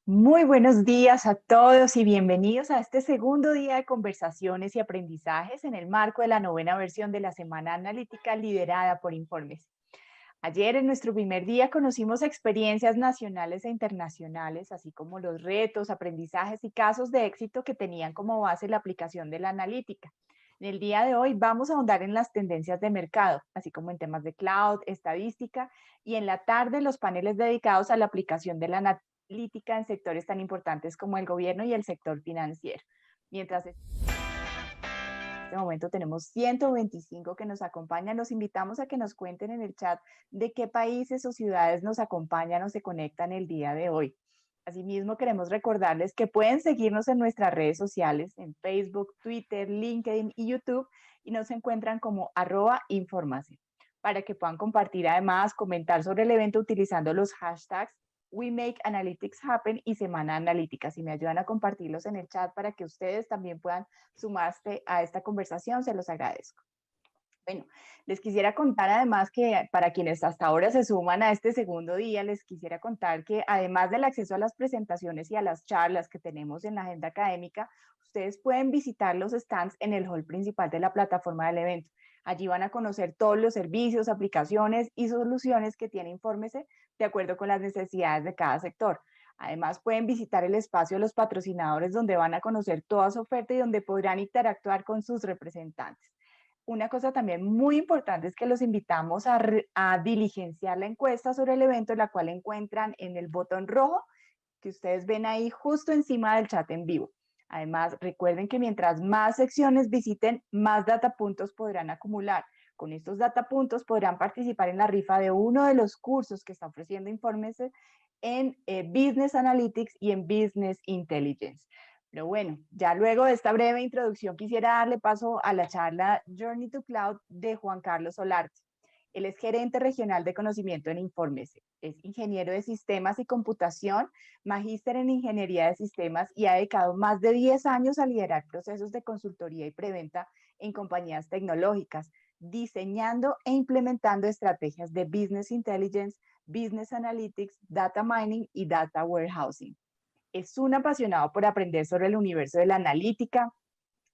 Muy buenos días a todos y bienvenidos a este segundo día de conversaciones y aprendizajes en el marco de la novena versión de la Semana Analítica liderada por Informes. Ayer, en nuestro primer día, conocimos experiencias nacionales e internacionales, así como los retos, aprendizajes y casos de éxito que tenían como base la aplicación de la analítica. En el día de hoy vamos a ahondar en las tendencias de mercado, así como en temas de cloud, estadística, y en la tarde los paneles dedicados a la aplicación de la analítica en sectores tan importantes como el gobierno y el sector financiero. Mientras este momento tenemos 125 que nos acompañan. Los invitamos a que nos cuenten en el chat de qué países o ciudades nos acompañan o se conectan el día de hoy. Asimismo, queremos recordarles que pueden seguirnos en nuestras redes sociales, en Facebook, Twitter, LinkedIn y YouTube, y nos encuentran como @informace, para que puedan compartir además, comentar sobre el evento utilizando los hashtags We Make Analytics Happen y Semana Analítica. Si me ayudan a compartirlos en el chat para que ustedes también puedan sumarse a esta conversación, se los agradezco. Bueno, les quisiera contar además que para quienes hasta ahora se suman a este segundo día, les quisiera contar que además del acceso a las presentaciones y a las charlas que tenemos en la agenda académica, ustedes pueden visitar los stands en el hall principal de la plataforma del evento. Allí van a conocer todos los servicios, aplicaciones y soluciones que tiene Infórmese de acuerdo con las necesidades de cada sector. Además, pueden visitar el espacio de los patrocinadores donde van a conocer toda su oferta y donde podrán interactuar con sus representantes. Una cosa también muy importante es que los invitamos a diligenciar la encuesta sobre el evento, la cual encuentran en el botón rojo que ustedes ven ahí justo encima del chat en vivo. Además, recuerden que mientras más secciones visiten, más data puntos podrán acumular. Con estos data puntos podrán participar en la rifa de uno de los cursos que está ofreciendo Informes en Business Analytics y en Business Intelligence. Pero bueno, ya luego de esta breve introducción quisiera darle paso a la charla Journey to Cloud de Juan Carlos Solarte. Él es gerente regional de conocimiento en Informes, es ingeniero de sistemas y computación, magíster en ingeniería de sistemas y ha dedicado más de 10 años a liderar procesos de consultoría y preventa en compañías tecnológicas, diseñando e implementando estrategias de business intelligence, business analytics, data mining y data warehousing. Es un apasionado por aprender sobre el universo de la analítica,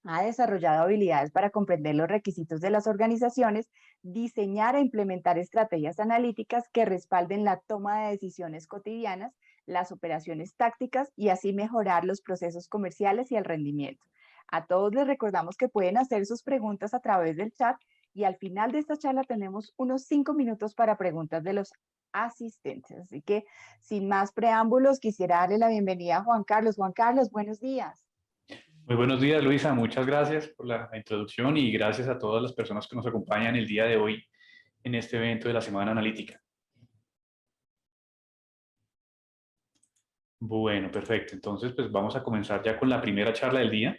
ha desarrollado habilidades para comprender los requisitos de las organizaciones, diseñar e implementar estrategias analíticas que respalden la toma de decisiones cotidianas, las operaciones tácticas y así mejorar los procesos comerciales y el rendimiento. A todos les recordamos que pueden hacer sus preguntas a través del chat y al final de esta charla tenemos unos 5 minutos para preguntas de los asistentes. Así que sin más preámbulos, quisiera darle la bienvenida a Juan Carlos. Juan Carlos, buenos días. Muy buenos días, Luisa. Muchas gracias por la introducción y gracias a todas las personas que nos acompañan el día de hoy en este evento de la Semana Analítica. Bueno, perfecto. Entonces, pues vamos a comenzar ya con la primera charla del día.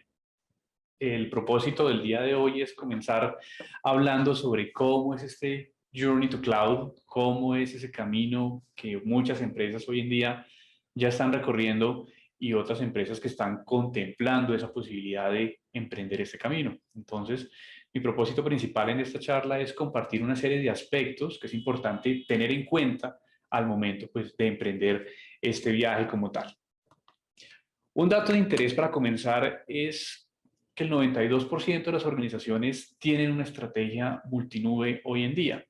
El propósito del día de hoy es comenzar hablando sobre cómo es este Journey to Cloud, cómo es ese camino que muchas empresas hoy en día ya están recorriendo y otras empresas que están contemplando esa posibilidad de emprender este camino. Entonces, mi propósito principal en esta charla es compartir una serie de aspectos que es importante tener en cuenta al momento, pues, de emprender este viaje como tal. Un dato de interés para comenzar es que el 92% de las organizaciones tienen una estrategia multinube hoy en día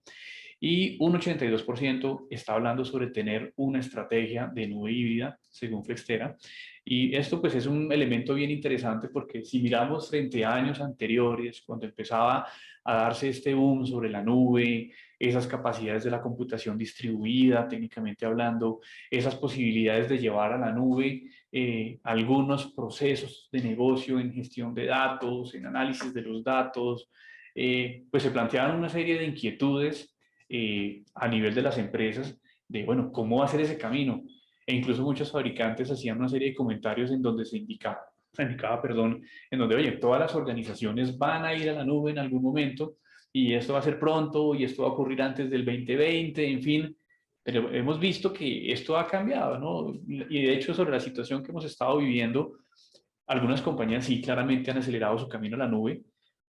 y un 82% está hablando sobre tener una estrategia de nube híbrida, según Flextera. Y esto pues es un elemento bien interesante porque si miramos frente a años anteriores, cuando empezaba a darse este boom sobre la nube, esas capacidades de la computación distribuida, técnicamente hablando, esas posibilidades de llevar a la nube algunos procesos de negocio en gestión de datos, en análisis de los datos, pues se planteaban una serie de inquietudes a nivel de las empresas de, bueno, ¿cómo hacer ese camino? E incluso muchos fabricantes hacían una serie de comentarios en donde perdón, en donde, oye, todas las organizaciones van a ir a la nube en algún momento y esto va a ser pronto y esto va a ocurrir antes del 2020, en fin, pero hemos visto que esto ha cambiado, ¿no? Y de hecho, sobre la situación que hemos estado viviendo, algunas compañías sí claramente han acelerado su camino a la nube,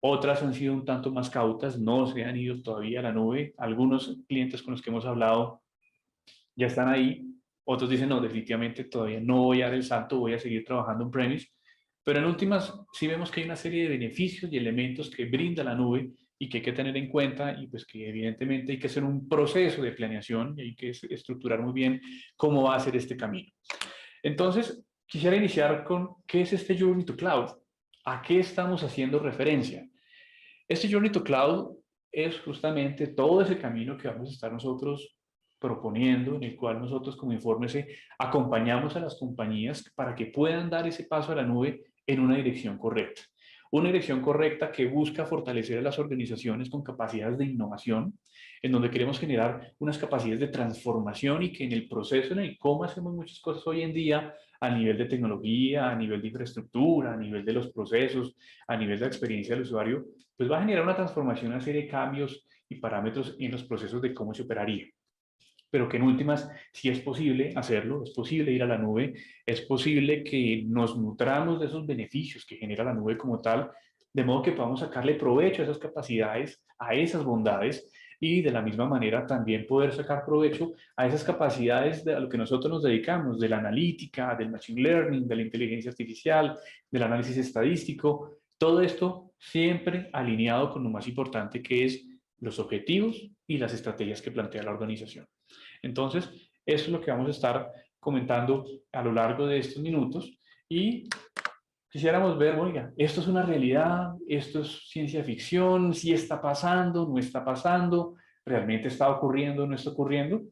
otras han sido un tanto más cautas, no se han ido todavía a la nube. Algunos clientes con los que hemos hablado ya están ahí, Otros dicen, no, definitivamente todavía no voy a dar el salto, voy a seguir trabajando on-premise. Pero en últimas, sí vemos que hay una serie de beneficios y elementos que brinda la nube y que hay que tener en cuenta y pues que evidentemente hay que hacer un proceso de planeación y hay que estructurar muy bien cómo va a ser este camino. Entonces, quisiera iniciar con qué es este Journey to Cloud, a qué estamos haciendo referencia. Este Journey to Cloud es justamente todo ese camino que vamos a estar nosotros proponiendo, en el cual nosotros como Infórmese acompañamos a las compañías para que puedan dar ese paso a la nube en una dirección correcta. Una dirección correcta que busca fortalecer a las organizaciones con capacidades de innovación, en donde queremos generar unas capacidades de transformación y que en el proceso en el cómo hacemos muchas cosas hoy en día, a nivel de tecnología, a nivel de infraestructura, a nivel de los procesos, a nivel de la experiencia del usuario, pues va a generar una transformación, una serie de cambios y parámetros en los procesos de cómo se operaría. Pero que en últimas, sí es posible hacerlo, es posible ir a la nube, es posible que nos nutramos de esos beneficios que genera la nube como tal, de modo que podamos sacarle provecho a esas capacidades, a esas bondades, y de la misma manera también poder sacar provecho a esas capacidades de a lo que nosotros nos dedicamos, de la analítica, del machine learning, de la inteligencia artificial, del análisis estadístico, todo esto siempre alineado con lo más importante que es los objetivos y las estrategias que plantea la organización. Entonces, eso es lo que vamos a estar comentando a lo largo de estos minutos y quisiéramos ver, oiga, esto es una realidad, esto es ciencia ficción, sí está pasando, no está pasando, realmente está ocurriendo, no está ocurriendo.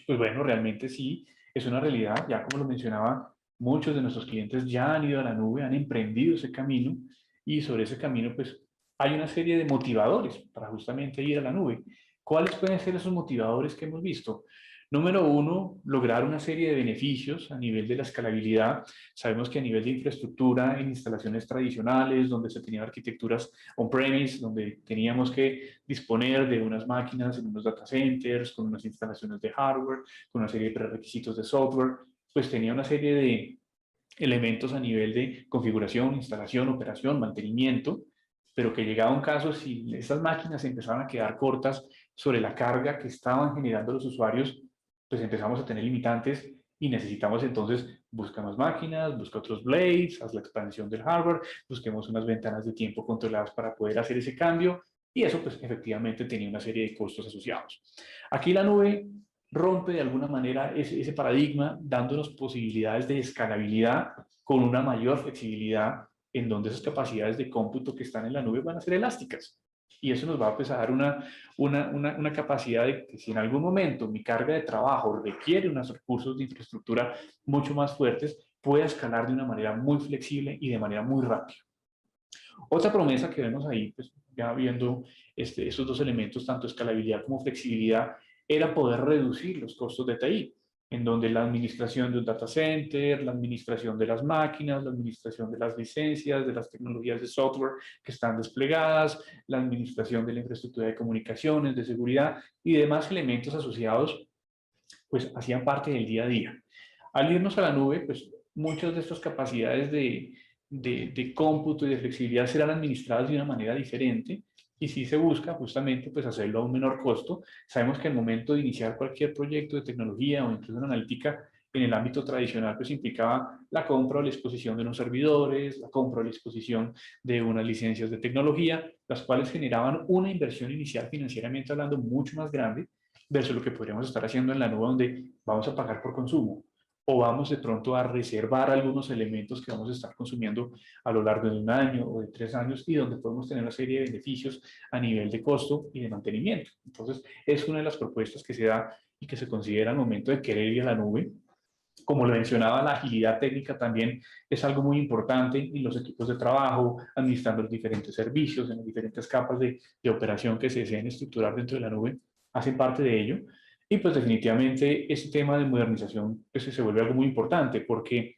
Pues bueno, realmente sí, es una realidad, ya como lo mencionaba, muchos de nuestros clientes ya han ido a la nube, han emprendido ese camino y sobre ese camino pues hay una serie de motivadores para justamente ir a la nube. ¿Cuáles pueden ser esos motivadores que hemos visto? Número uno, lograr una serie de beneficios a nivel de la escalabilidad. Sabemos que a nivel de infraestructura, en instalaciones tradicionales, donde se tenían arquitecturas on-premise, donde teníamos que disponer de unas máquinas en unos data centers, con unas instalaciones de hardware, con una serie de prerequisitos de software, pues tenía una serie de elementos a nivel de configuración, instalación, operación, mantenimiento, pero que llegaba un caso si esas máquinas empezaban a quedar cortas sobre la carga que estaban generando los usuarios, pues empezamos a tener limitantes y necesitamos entonces buscar más máquinas, buscar otros blades, haz la expansión del hardware, busquemos unas ventanas de tiempo controladas para poder hacer ese cambio y eso pues efectivamente tenía una serie de costos asociados. Aquí la nube rompe de alguna manera ese paradigma dándonos posibilidades de escalabilidad con una mayor flexibilidad en donde esas capacidades de cómputo que están en la nube van a ser elásticas. Y eso nos va a dar una capacidad de que si en algún momento mi carga de trabajo requiere unos recursos de infraestructura mucho más fuertes, pueda escalar de una manera muy flexible y de manera muy rápida. Otra promesa que vemos ahí, pues ya viendo estos dos elementos, tanto escalabilidad como flexibilidad, era poder reducir los costos de TI, en donde la administración de un data center, la administración de las máquinas, la administración de las licencias, de las tecnologías de software que están desplegadas, la administración de la infraestructura de comunicaciones, de seguridad y demás elementos asociados, pues hacían parte del día a día. Al irnos a la nube, pues muchas de estas capacidades de cómputo y de flexibilidad serán administradas de una manera diferente y si se busca justamente pues hacerlo a un menor costo. Sabemos que al momento de iniciar cualquier proyecto de tecnología o incluso en analítica en el ámbito tradicional pues implicaba la compra o la exposición de unos servidores, la compra o la exposición de unas licencias de tecnología, las cuales generaban una inversión inicial financieramente hablando mucho más grande versus lo que podríamos estar haciendo en la nube donde vamos a pagar por consumo o vamos de pronto a reservar algunos elementos que vamos a estar consumiendo a lo largo de un año o de 3 años y donde podemos tener una serie de beneficios a nivel de costo y de mantenimiento. Entonces, es una de las propuestas que se da y que se considera al momento de querer ir a la nube. Como lo mencionaba, la agilidad técnica también es algo muy importante en los equipos de trabajo, administrando los diferentes servicios, en las diferentes capas de operación que se deseen estructurar dentro de la nube, hacen parte de ello. Y pues definitivamente ese tema de modernización pues, se vuelve algo muy importante porque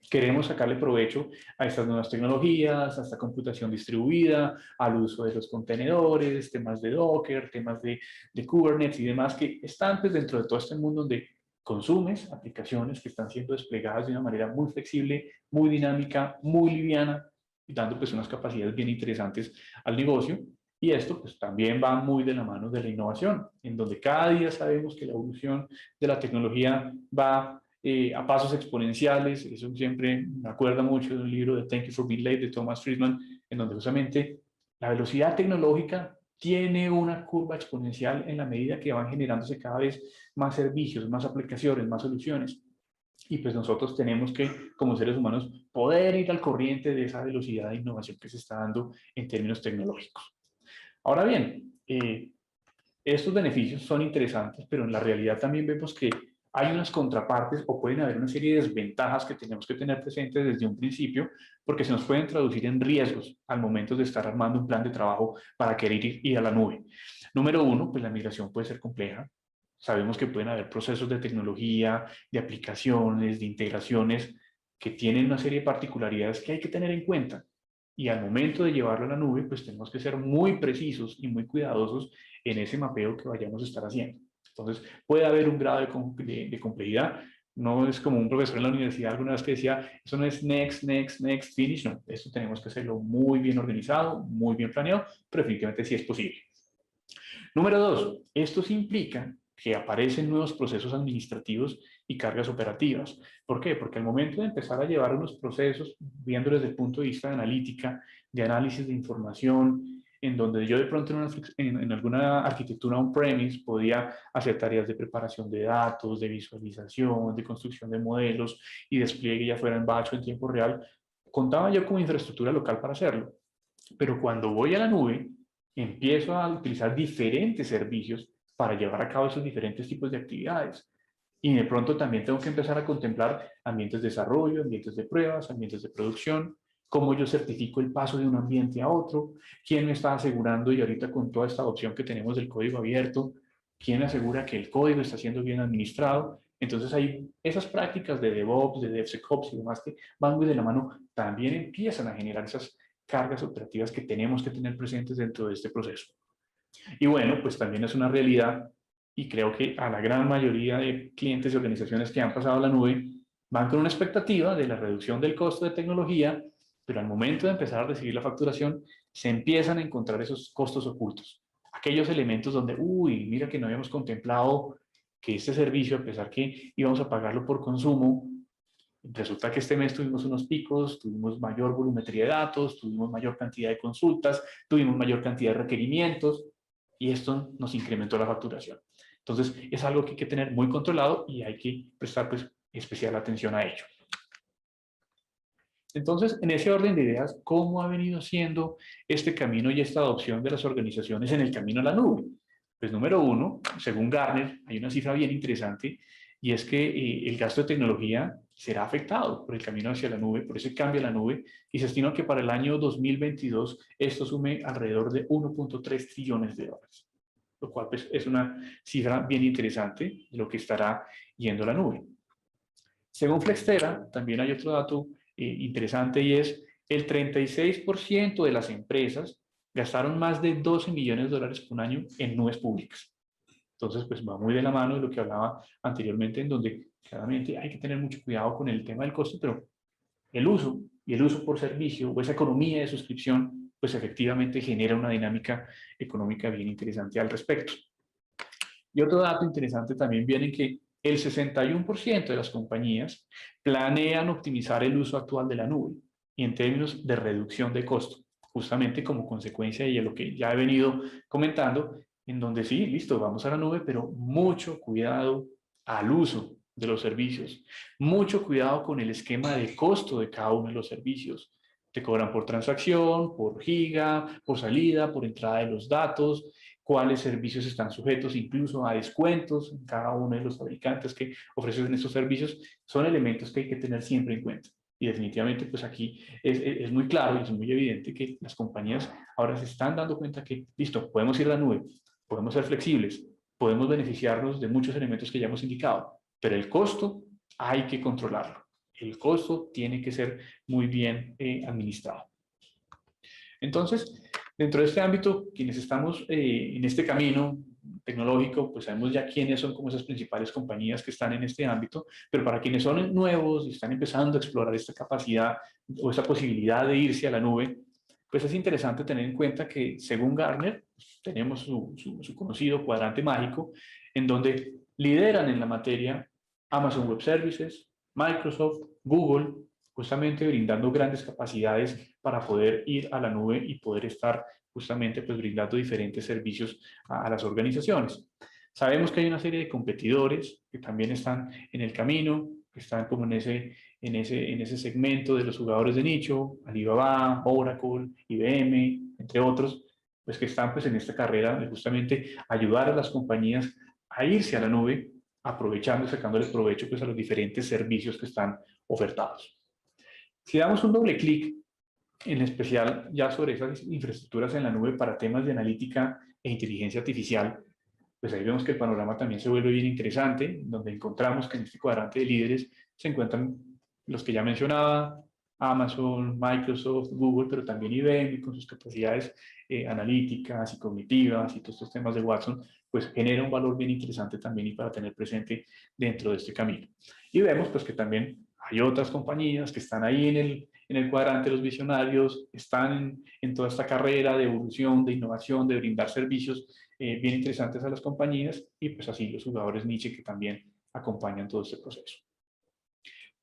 queremos sacarle provecho a estas nuevas tecnologías, a esta computación distribuida, al uso de los contenedores, temas de Docker, temas de Kubernetes y demás que están pues, dentro de todo este mundo donde consumes aplicaciones que están siendo desplegadas de una manera muy flexible, muy dinámica, muy liviana, y dando pues unas capacidades bien interesantes al negocio. Y esto pues también va muy de la mano de la innovación, en donde cada día sabemos que la evolución de la tecnología va a pasos exponenciales. Eso siempre me acuerda mucho de un libro de Thank You for Being Late de Thomas Friedman, en donde justamente la velocidad tecnológica tiene una curva exponencial en la medida que van generándose cada vez más servicios, más aplicaciones, más soluciones. Y pues nosotros tenemos que, como seres humanos, poder ir al corriente de esa velocidad de innovación que se está dando en términos tecnológicos. Ahora bien, estos beneficios son interesantes, pero en la realidad también vemos que hay unas contrapartes o pueden haber una serie de desventajas que tenemos que tener presentes desde un principio, porque se nos pueden traducir en riesgos al momento de estar armando un plan de trabajo para querer ir a la nube. Número uno, pues la migración puede ser compleja. Sabemos que pueden haber procesos de tecnología, de aplicaciones, de integraciones que tienen una serie de particularidades que hay que tener en cuenta. Y al momento de llevarlo a la nube, pues tenemos que ser muy precisos y muy cuidadosos en ese mapeo que vayamos a estar haciendo. Entonces, puede haber un grado de complejidad. No es como un profesor en la universidad alguna vez que decía, eso no es next, next, next, finish. No, esto tenemos que hacerlo muy bien organizado, muy bien planeado, pero definitivamente sí es posible. Número dos, esto sí implica que aparecen nuevos procesos administrativos y cargas operativas. ¿Por qué? Porque al momento de empezar a llevar unos procesos, viendo desde el punto de vista de analítica, de análisis de información, en donde yo de pronto en alguna arquitectura on-premise podía hacer tareas de preparación de datos, de visualización, de construcción de modelos y despliegue ya fuera en batch o en tiempo real, contaba yo como infraestructura local para hacerlo. Pero cuando voy a la nube, empiezo a utilizar diferentes servicios para llevar a cabo esos diferentes tipos de actividades. Y de pronto también tengo que empezar a contemplar ambientes de desarrollo, ambientes de pruebas, ambientes de producción, cómo yo certifico el paso de un ambiente a otro, quién me está asegurando, y ahorita con toda esta opción que tenemos del código abierto, quién asegura que el código está siendo bien administrado. Entonces hay esas prácticas de DevOps, de DevSecOps y demás que van muy de la mano, también empiezan a generar esas cargas operativas que tenemos que tener presentes dentro de este proceso. Y bueno, pues también es una realidad y creo que a la gran mayoría de clientes y organizaciones que han pasado a la nube van con una expectativa de la reducción del costo de tecnología, pero al momento de empezar a recibir la facturación se empiezan a encontrar esos costos ocultos. Aquellos elementos donde, uy, mira que no habíamos contemplado que este servicio, a pesar que íbamos a pagarlo por consumo, resulta que este mes tuvimos unos picos, tuvimos mayor volumetría de datos, tuvimos mayor cantidad de consultas, tuvimos mayor cantidad de requerimientos y esto nos incrementó la facturación. Entonces, es algo que hay que tener muy controlado y hay que prestar pues, especial atención a ello. Entonces, en ese orden de ideas, ¿cómo ha venido siendo este camino y esta adopción de las organizaciones en el camino a la nube? Pues número uno, según Gartner, hay una cifra bien interesante y es que el gasto de tecnología será afectado por el camino hacia la nube, por ese cambio a la nube, y se estima que para el año 2022 esto sume alrededor de 1.3 trillones de dólares, lo cual pues, es una cifra bien interesante de lo que estará yendo a la nube. Según Flextera, también hay otro dato interesante y es el 36% de las empresas gastaron más de 12 millones de dólares por año en nubes públicas. Entonces, pues va muy de la mano de lo que hablaba anteriormente, en donde claramente hay que tener mucho cuidado con el tema del costo, pero el uso y el uso por servicio o esa economía de suscripción, pues efectivamente genera una dinámica económica bien interesante al respecto. Y otro dato interesante también viene que el 61% de las compañías planean optimizar el uso actual de la nube y en términos de reducción de costo, justamente como consecuencia de lo que ya he venido comentando, en donde sí, listo, vamos a la nube, pero mucho cuidado al uso de los servicios, mucho cuidado con el esquema de costo de cada uno de los servicios. Te cobran por transacción, por giga, por salida, por entrada de los datos, cuáles servicios están sujetos incluso a descuentos en cada uno de los fabricantes que ofrecen estos servicios, son elementos que hay que tener siempre en cuenta. Y definitivamente, pues aquí es muy claro y es muy evidente que las compañías ahora se están dando cuenta que, listo, podemos ir a la nube, podemos ser flexibles, podemos beneficiarnos de muchos elementos que ya hemos indicado, pero el costo hay que controlarlo. El costo tiene que ser muy bien administrado. Entonces, dentro de este ámbito, quienes estamos en este camino tecnológico, pues sabemos ya quiénes son como esas principales compañías que están en este ámbito, pero para quienes son nuevos y están empezando a explorar esta capacidad o esta posibilidad de irse a la nube, pues es interesante tener en cuenta que según Gartner, tenemos su conocido cuadrante mágico, en donde lideran en la materia Amazon Web Services, Microsoft, Google, justamente brindando grandes capacidades para poder ir a la nube y poder estar justamente pues brindando diferentes servicios a las organizaciones. Sabemos que hay una serie de competidores que también están en el camino, que están como en ese segmento de los jugadores de nicho, Alibaba, Oracle, IBM, entre otros, pues que están pues en esta carrera de justamente ayudar a las compañías a irse a la nube, aprovechando y sacándole provecho pues a los diferentes servicios que están ofertados. Si damos un doble clic, en especial ya sobre esas infraestructuras en la nube para temas de analítica e inteligencia artificial, pues ahí vemos que el panorama también se vuelve bien interesante, donde encontramos que en este cuadrante de líderes se encuentran los que ya mencionaba, Amazon, Microsoft, Google, pero también IBM con sus capacidades analíticas y cognitivas y todos estos temas de Watson, pues genera un valor bien interesante también y para tener presente dentro de este camino. Y vemos pues que también hay otras compañías que están ahí en el cuadrante de los visionarios, están en toda esta carrera de evolución, de innovación, de brindar servicios bien interesantes a las compañías y pues así los jugadores niche que también acompañan todo este proceso.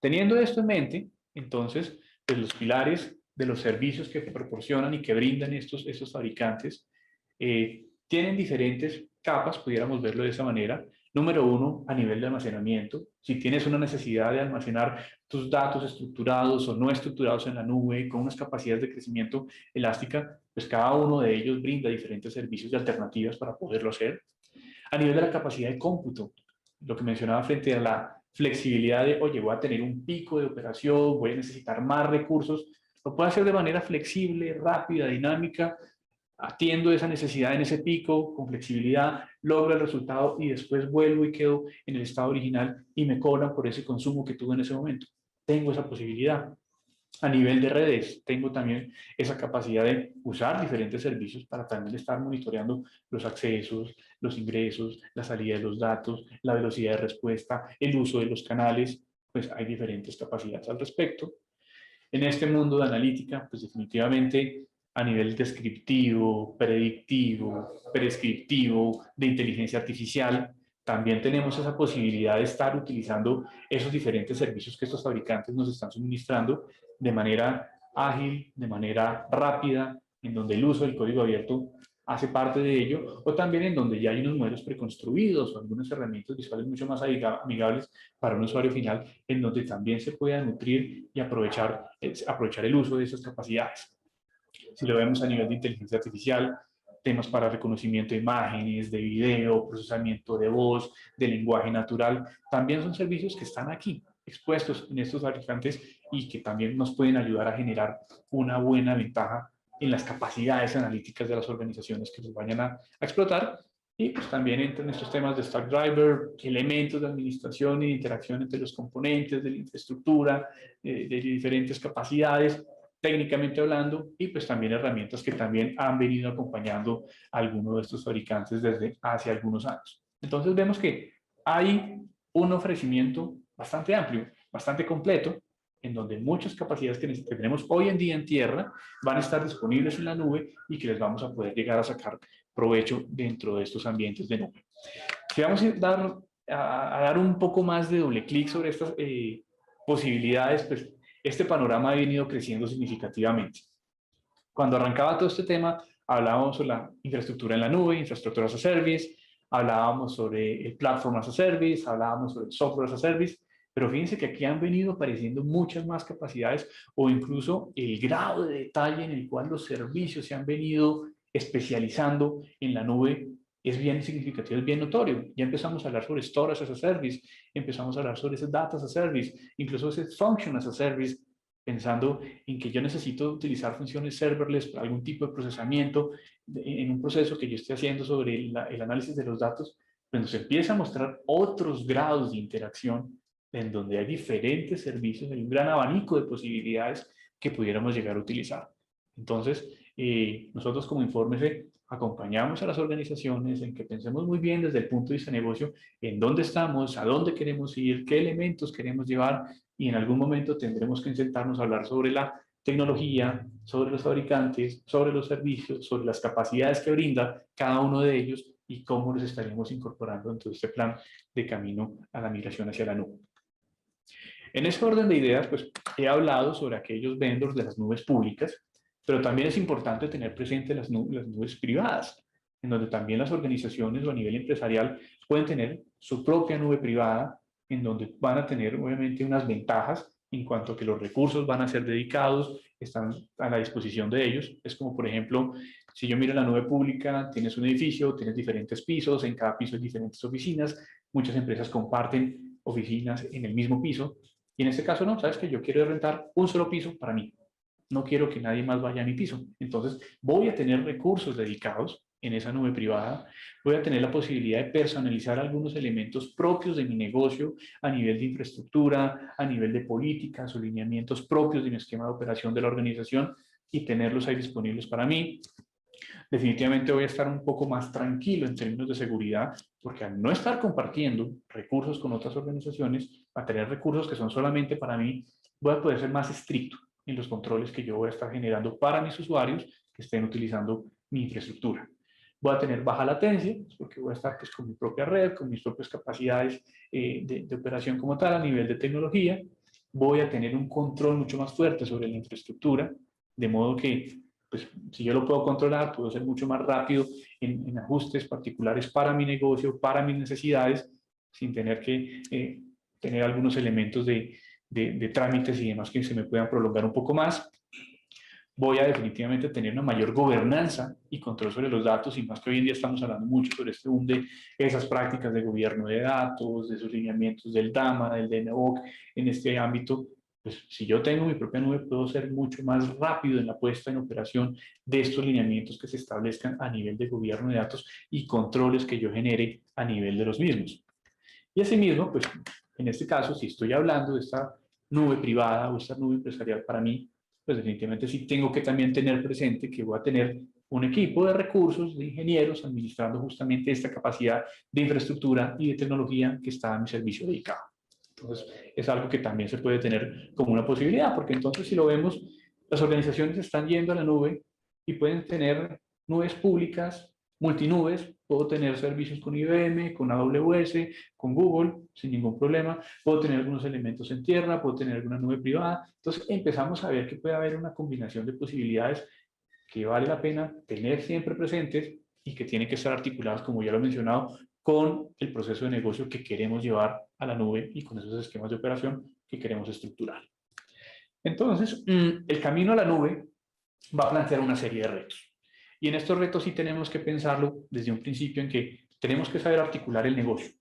Teniendo esto en mente, entonces, pues los pilares de los servicios que proporcionan y que brindan estos fabricantes tienen diferentes capas, pudiéramos verlo de esa manera. Número uno, a nivel de almacenamiento. Si tienes una necesidad de almacenar tus datos estructurados o no estructurados en la nube, con unas capacidades de crecimiento elástica, pues cada uno de ellos brinda diferentes servicios y alternativas para poderlo hacer. A nivel de la capacidad de cómputo, lo que mencionaba frente a la flexibilidad de, oye, voy a tener un pico de operación, voy a necesitar más recursos, lo puedo hacer de manera flexible, rápida, dinámica, atiendo esa necesidad en ese pico con flexibilidad, logro el resultado y después vuelvo y quedo en el estado original y me cobran por ese consumo que tuve en ese momento. Tengo esa posibilidad. A nivel de redes, tengo también esa capacidad de usar diferentes servicios para también estar monitoreando los accesos, los ingresos, la salida de los datos, la velocidad de respuesta, el uso de los canales, pues hay diferentes capacidades al respecto. En este mundo de analítica, pues definitivamente a nivel descriptivo, predictivo, prescriptivo, de inteligencia artificial, también tenemos esa posibilidad de estar utilizando esos diferentes servicios que estos fabricantes nos están suministrando de manera ágil, de manera rápida, en donde el uso del código abierto hace parte de ello, o también en donde ya hay unos modelos preconstruidos o algunas herramientas visuales mucho más amigables para un usuario final, en donde también se pueda nutrir y aprovechar el uso de esas capacidades. Si lo vemos a nivel de inteligencia artificial, temas para reconocimiento de imágenes, de video, procesamiento de voz, de lenguaje natural, también son servicios que están aquí, expuestos en estos fabricantes y que también nos pueden ayudar a generar una buena ventaja en las capacidades analíticas de las organizaciones que los vayan a explotar. Y pues también entran estos temas de Stackdriver, elementos de administración y de interacción entre los componentes de la infraestructura, de diferentes capacidades, técnicamente hablando, y pues también herramientas que también han venido acompañando a algunos de estos fabricantes desde hace algunos años. Entonces vemos que hay un ofrecimiento bastante amplio, bastante completo, en donde muchas capacidades que tenemos hoy en día en tierra van a estar disponibles en la nube y que les vamos a poder llegar a sacar provecho dentro de estos ambientes de nube. Si vamos a dar un poco más de doble clic sobre estas posibilidades, pues este panorama ha venido creciendo significativamente. Cuando arrancaba todo este tema, hablábamos sobre la infraestructura en la nube, infraestructura as a service, hablábamos sobre el platform as a service, hablábamos sobre el software as a service, pero fíjense que aquí han venido apareciendo muchas más capacidades o incluso el grado de detalle en el cual los servicios se han venido especializando en la nube es bien significativo, es bien notorio. Ya empezamos a hablar sobre storage as a service, empezamos a hablar sobre ese data as a service, incluso ese function as a service, pensando en que yo necesito utilizar funciones serverless para algún tipo de procesamiento en un proceso que yo esté haciendo sobre el análisis de los datos, pues nos empieza a mostrar otros grados de interacción en donde hay diferentes servicios, hay un gran abanico de posibilidades que pudiéramos llegar a utilizar. Entonces, nosotros como Infórmese acompañamos a las organizaciones en que pensemos muy bien desde el punto de vista de negocio en dónde estamos, a dónde queremos ir, qué elementos queremos llevar y en algún momento tendremos que sentarnos a hablar sobre la tecnología, sobre los fabricantes, sobre los servicios, sobre las capacidades que brinda cada uno de ellos y cómo los estaríamos incorporando en todo este plan de camino a la migración hacia la nube. En ese orden de ideas, pues he hablado sobre aquellos vendors de las nubes públicas, pero también es importante tener presente las nubes privadas, en donde también las organizaciones o a nivel empresarial pueden tener su propia nube privada, en donde van a tener obviamente unas ventajas en cuanto a que los recursos van a ser dedicados, están a la disposición de ellos. Es como, por ejemplo, si yo miro la nube pública, tienes un edificio, tienes diferentes pisos, en cada piso hay diferentes oficinas, muchas empresas comparten oficinas en el mismo piso, y en este caso no, sabes que yo quiero rentar un solo piso para mí, no quiero que nadie más vaya a mi piso, entonces voy a tener recursos dedicados en esa nube privada, voy a tener la posibilidad de personalizar algunos elementos propios de mi negocio a nivel de infraestructura, a nivel de políticas o lineamientos propios de mi esquema de operación de la organización y tenerlos ahí disponibles para mí. Definitivamente voy a estar un poco más tranquilo en términos de seguridad, porque al no estar compartiendo recursos con otras organizaciones, a tener recursos que son solamente para mí, voy a poder ser más estricto en los controles que yo voy a estar generando para mis usuarios que estén utilizando mi infraestructura. Voy a tener baja latencia, porque voy a estar pues, con mi propia red, con mis propias capacidades de operación como tal a nivel de tecnología. Voy a tener un control mucho más fuerte sobre la infraestructura, de modo que pues, si yo lo puedo controlar, puedo ser mucho más rápido en ajustes particulares para mi negocio, para mis necesidades, sin tener que tener algunos elementos de trámites y demás que se me puedan prolongar un poco más. Voy a definitivamente tener una mayor gobernanza y control sobre los datos, y más que hoy en día estamos hablando mucho sobre este boom de esas prácticas de gobierno de datos, de esos lineamientos del DAMA, del DNOC, en este ámbito. Pues si yo tengo mi propia nube, puedo ser mucho más rápido en la puesta en operación de estos lineamientos que se establezcan a nivel de gobierno de datos y controles que yo genere a nivel de los mismos. Y asimismo, pues en este caso, si estoy hablando de esta nube privada o esta nube empresarial para mí, pues definitivamente sí tengo que también tener presente que voy a tener un equipo de recursos, de ingenieros, administrando justamente esta capacidad de infraestructura y de tecnología que está a mi servicio dedicado. Entonces, es algo que también se puede tener como una posibilidad, porque entonces si lo vemos, las organizaciones están yendo a la nube y pueden tener nubes públicas, multinubes, puedo tener servicios con IBM, con AWS, con Google, sin ningún problema, puedo tener algunos elementos en tierra, puedo tener alguna nube privada. Entonces empezamos a ver que puede haber una combinación de posibilidades que vale la pena tener siempre presentes y que tienen que estar articuladas, como ya lo he mencionado, con el proceso de negocio que queremos llevar a la nube y con esos esquemas de operación que queremos estructurar. Entonces, el camino a la nube va a plantear una serie de retos. Y en estos retos sí tenemos que pensarlo desde un principio en que tenemos que saber articular el negocio.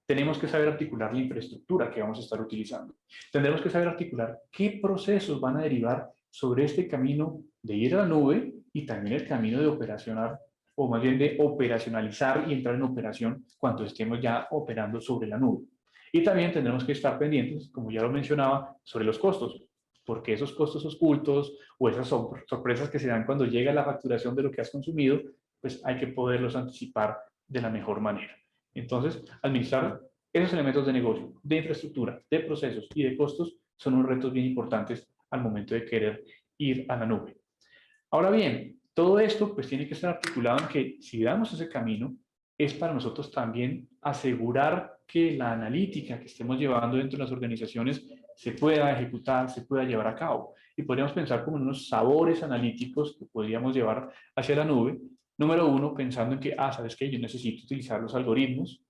Tenemos que saber articular la infraestructura que vamos a estar utilizando. Tendremos que saber articular qué procesos van a derivar sobre este camino de ir a la nube y también el camino de operacionar, o más bien de operacionalizar y entrar en operación cuando estemos ya operando sobre la nube. Y también tendremos que estar pendientes, como ya lo mencionaba, sobre los costos, porque esos costos ocultos o esas sorpresas que se dan cuando llega la facturación de lo que has consumido, pues hay que poderlos anticipar de la mejor manera. Entonces, administrar esos elementos de negocio, de infraestructura, de procesos y de costos son unos retos bien importantes al momento de querer ir a la nube. Ahora bien, todo esto pues tiene que estar articulado en que si damos ese camino, es para nosotros también asegurar que la analítica que estemos llevando dentro de las organizaciones se pueda ejecutar, se pueda llevar a cabo. Y podríamos pensar como en unos sabores analíticos que podríamos llevar hacia la nube. Número uno, pensando en que, ¿sabes qué? Yo necesito utilizar los algoritmos,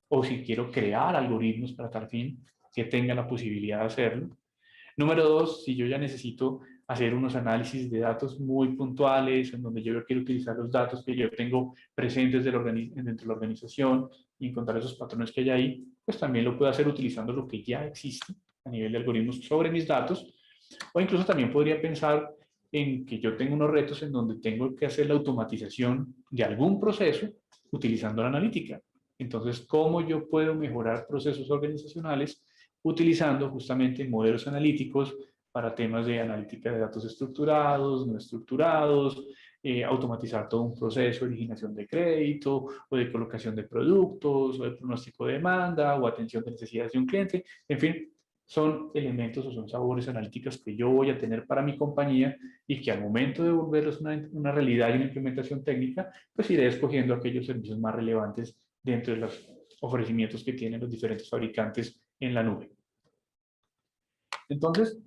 o si quiero crear algoritmos para tal fin, que tenga la posibilidad de hacerlo. Número dos, si yo ya necesito hacer unos análisis de datos muy puntuales, en donde yo quiero utilizar los datos que yo tengo presentes dentro de la organización y encontrar esos patrones que hay ahí, pues también lo puedo hacer utilizando lo que ya existe a nivel de algoritmos sobre mis datos. O incluso también podría pensar en que yo tengo unos retos en donde tengo que hacer la automatización de algún proceso utilizando la analítica. Entonces, ¿cómo yo puedo mejorar procesos organizacionales utilizando justamente modelos analíticos para temas de analítica de datos estructurados, no estructurados, automatizar todo un proceso de originación de crédito o de colocación de productos o de pronóstico de demanda o atención de necesidades de un cliente? En fin, son elementos o son sabores analíticos que yo voy a tener para mi compañía y que al momento de volverlos una realidad y una implementación técnica, pues iré escogiendo aquellos servicios más relevantes dentro de los ofrecimientos que tienen los diferentes fabricantes en la nube. Entonces,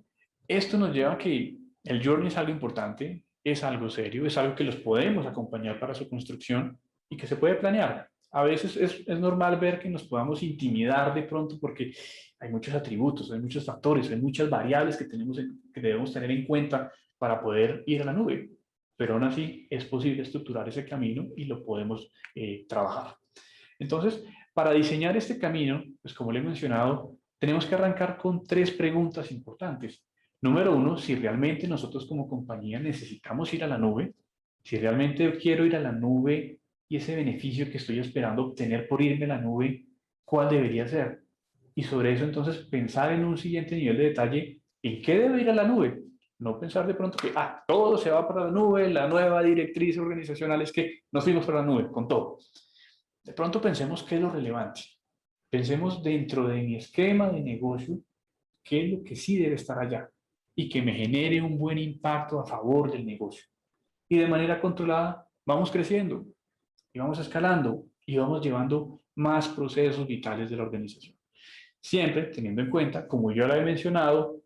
esto nos lleva a que el journey es algo importante, es algo serio, es algo que los podemos acompañar para su construcción y que se puede planear. A veces es normal ver que nos podamos intimidar de pronto porque hay muchos atributos, hay muchos factores, hay muchas variables que debemos tener en cuenta para poder ir a la nube. Pero aún así es posible estructurar ese camino y lo podemos trabajar. Entonces, para diseñar este camino, pues como le he mencionado, tenemos que arrancar con 3 preguntas importantes. Número 1, si realmente nosotros como compañía necesitamos ir a la nube, si realmente quiero ir a la nube y ese beneficio que estoy esperando obtener por irme a la nube, ¿cuál debería ser? Y sobre eso entonces pensar en un siguiente nivel de detalle, ¿en qué debe ir a la nube? No pensar de pronto que todo se va para la nube, la nueva directriz organizacional es que nos fuimos para la nube con todo. De pronto pensemos qué es lo relevante. Pensemos dentro de mi esquema de negocio, qué es lo que sí debe estar allá y que me genere un buen impacto a favor del negocio. Y de manera controlada vamos creciendo y vamos escalando y vamos llevando más procesos vitales de la organización. Siempre teniendo en cuenta, como yo lo he mencionado,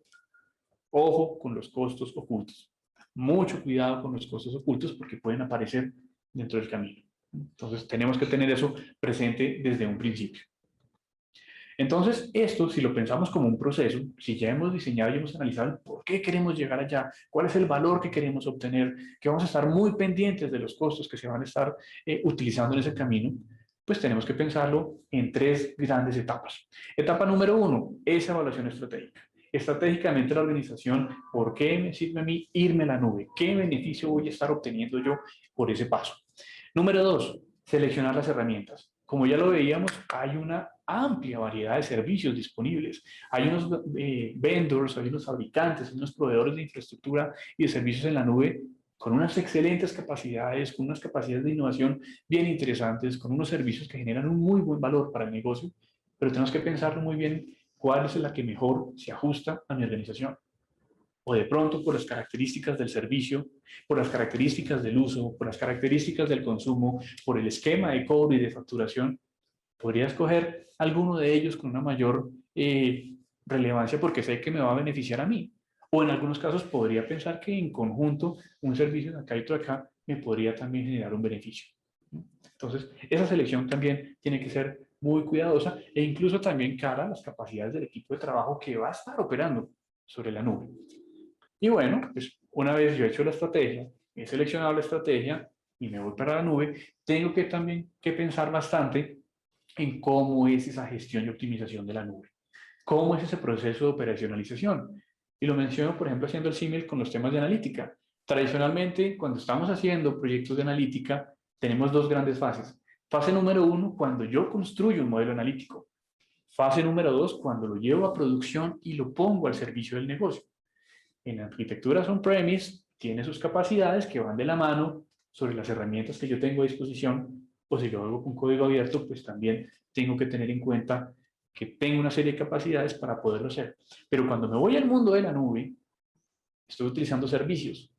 ojo con los costos ocultos. Mucho cuidado con los costos ocultos porque pueden aparecer dentro del camino. Entonces tenemos que tener eso presente desde un principio. Entonces, esto, si lo pensamos como un proceso, si ya hemos diseñado y hemos analizado por qué queremos llegar allá, cuál es el valor que queremos obtener, que vamos a estar muy pendientes de los costos que se van a estar utilizando en ese camino, pues tenemos que pensarlo en 3 grandes etapas. Etapa número 1, esa evaluación estratégica. Estratégicamente la organización, ¿por qué me sirve a mí irme a la nube? ¿Qué beneficio voy a estar obteniendo yo por ese paso? Número 2, seleccionar las herramientas. Como ya lo veíamos, hay una amplia variedad de servicios disponibles. Hay unos vendors, hay unos fabricantes, hay unos proveedores de infraestructura y de servicios en la nube con unas excelentes capacidades, con unas capacidades de innovación bien interesantes, con unos servicios que generan un muy buen valor para el negocio, pero tenemos que pensarlo muy bien cuál es la que mejor se ajusta a mi organización. O de pronto por las características del servicio, por las características del uso, por las características del consumo, por el esquema de cobro y de facturación, podría escoger alguno de ellos con una mayor relevancia porque sé que me va a beneficiar a mí. O en algunos casos podría pensar que en conjunto un servicio de acá y otro de acá me podría también generar un beneficio. Entonces, esa selección también tiene que ser muy cuidadosa e incluso también cara a las capacidades del equipo de trabajo que va a estar operando sobre la nube. Y bueno, pues una vez yo he hecho la estrategia, he seleccionado la estrategia y me voy para la nube, tengo que también que pensar bastante en cómo es esa gestión y optimización de la nube. ¿Cómo es ese proceso de operacionalización? Y lo menciono, por ejemplo, haciendo el símil con los temas de analítica. Tradicionalmente, cuando estamos haciendo proyectos de analítica, tenemos 2 grandes fases. Fase número 1, cuando yo construyo un modelo analítico. Fase número 2, cuando lo llevo a producción y lo pongo al servicio del negocio. En arquitecturas on-premise tiene sus capacidades que van de la mano sobre las herramientas que yo tengo a disposición, o si lo hago con código abierto, pues también tengo que tener en cuenta que tengo una serie de capacidades para poderlo hacer. Pero cuando me voy al mundo de la nube, estoy utilizando servicios.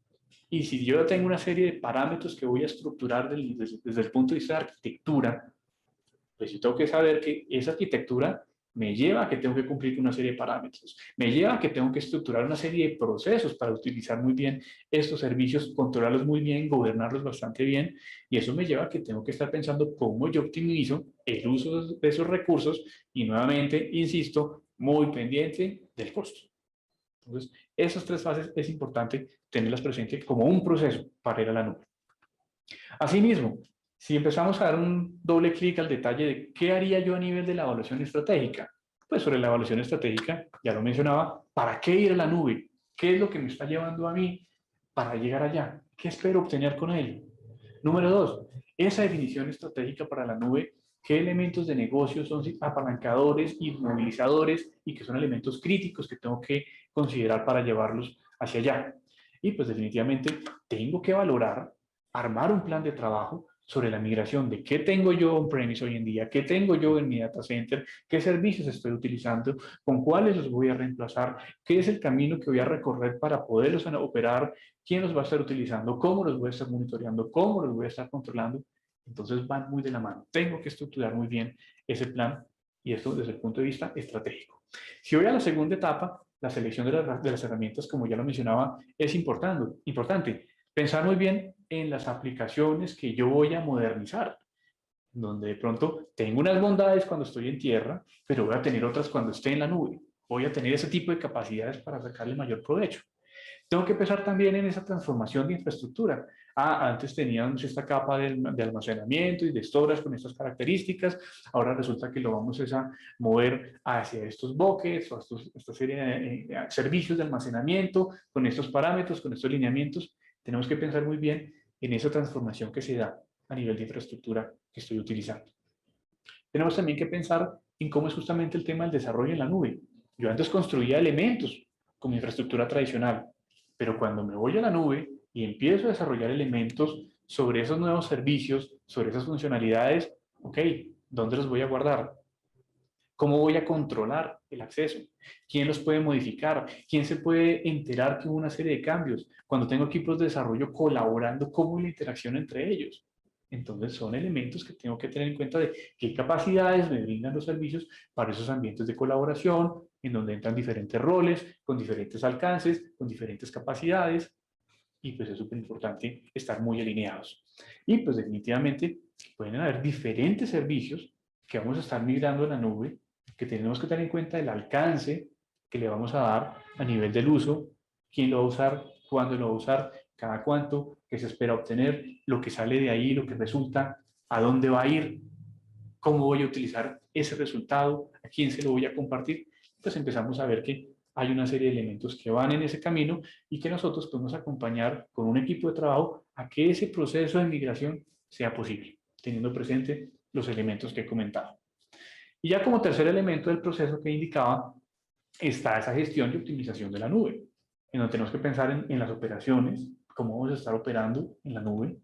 Y si yo tengo una serie de parámetros que voy a estructurar desde el punto de vista de arquitectura, pues yo tengo que saber que esa arquitectura me lleva a que tengo que cumplir con una serie de parámetros, me lleva a que tengo que estructurar una serie de procesos para utilizar muy bien estos servicios, controlarlos muy bien, gobernarlos bastante bien, y eso me lleva a que tengo que estar pensando cómo yo optimizo el uso de esos recursos y nuevamente, insisto, muy pendiente del costo. Entonces, esas 3 fases es importante tenerlas presentes como un proceso para ir a la nube. Asimismo, si empezamos a dar un doble clic al detalle de qué haría yo a nivel de la evaluación estratégica, pues sobre la evaluación estratégica, ya lo mencionaba, ¿para qué ir a la nube? ¿Qué es lo que me está llevando a mí para llegar allá? ¿Qué espero obtener con ello? Número 2, esa definición estratégica para la nube, ¿qué elementos de negocio son apalancadores y movilizadores y que son elementos críticos que tengo que considerar para llevarlos hacia allá? Y pues definitivamente tengo que valorar, armar un plan de trabajo sobre la migración de qué tengo yo on-premise hoy en día, qué tengo yo en mi data center, qué servicios estoy utilizando, con cuáles los voy a reemplazar, qué es el camino que voy a recorrer para poderlos operar, quién los va a estar utilizando, cómo los voy a estar monitoreando, cómo los voy a estar controlando. Entonces van muy de la mano. Tengo que estructurar muy bien ese plan y esto desde el punto de vista estratégico. Si voy a la segunda etapa, la selección de las herramientas, como ya lo mencionaba, es importante. Pensar muy bien en las aplicaciones que yo voy a modernizar, donde de pronto tengo unas bondades cuando estoy en tierra, pero voy a tener otras cuando esté en la nube. Voy a tener ese tipo de capacidades para sacarle mayor provecho. Tengo que pensar también en esa transformación de infraestructura. Antes teníamos esta capa de almacenamiento y de storage con estas características, ahora resulta que lo vamos a mover hacia estos buckets o esta serie de servicios de almacenamiento con estos parámetros, con estos lineamientos. Tenemos que pensar muy bien en esa transformación que se da a nivel de infraestructura que estoy utilizando. Tenemos también que pensar en cómo es justamente el tema del desarrollo en la nube. Yo antes construía elementos como infraestructura tradicional, pero cuando me voy a la nube y empiezo a desarrollar elementos sobre esos nuevos servicios, sobre esas funcionalidades, ok, ¿dónde los voy a guardar? ¿Cómo voy a controlar el acceso? ¿Quién los puede modificar? ¿Quién se puede enterar que hubo una serie de cambios? Cuando tengo equipos de desarrollo colaborando, ¿cómo es la interacción entre ellos? Entonces son elementos que tengo que tener en cuenta de qué capacidades me brindan los servicios para esos ambientes de colaboración, en donde entran diferentes roles, con diferentes alcances, con diferentes capacidades, y pues es súper importante estar muy alineados. Y pues definitivamente pueden haber diferentes servicios que vamos a estar migrando a la nube, que tenemos que tener en cuenta el alcance que le vamos a dar a nivel del uso, quién lo va a usar, cuándo lo va a usar, cada cuánto, qué se espera obtener, lo que sale de ahí, lo que resulta, a dónde va a ir, cómo voy a utilizar ese resultado, a quién se lo voy a compartir. Pues empezamos a ver que hay una serie de elementos que van en ese camino y que nosotros podemos acompañar con un equipo de trabajo a que ese proceso de migración sea posible, teniendo presente los elementos que he comentado. Y ya como tercer elemento del proceso que indicaba, está esa gestión y optimización de la nube, en donde tenemos que pensar en las operaciones, cómo vamos a estar operando en la nube,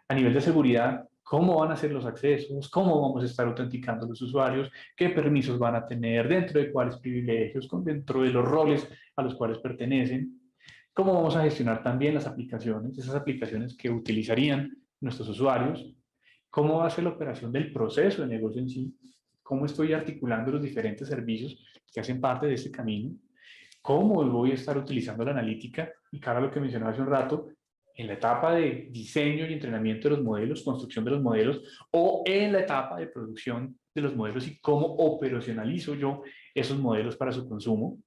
a nivel de seguridad, cómo van a ser los accesos, cómo vamos a estar autenticando a los usuarios, qué permisos van a tener, dentro de cuáles privilegios, dentro de los roles a los cuales pertenecen, cómo vamos a gestionar también las aplicaciones, esas aplicaciones que utilizarían nuestros usuarios, cómo va a ser la operación del proceso de negocio en sí, cómo estoy articulando los diferentes servicios que hacen parte de este camino, cómo voy a estar utilizando la analítica y cara a lo que mencionaba hace un rato, en la etapa de diseño y entrenamiento de los modelos, construcción de los modelos, o en la etapa de producción de los modelos y cómo operacionalizo yo esos modelos para su consumo,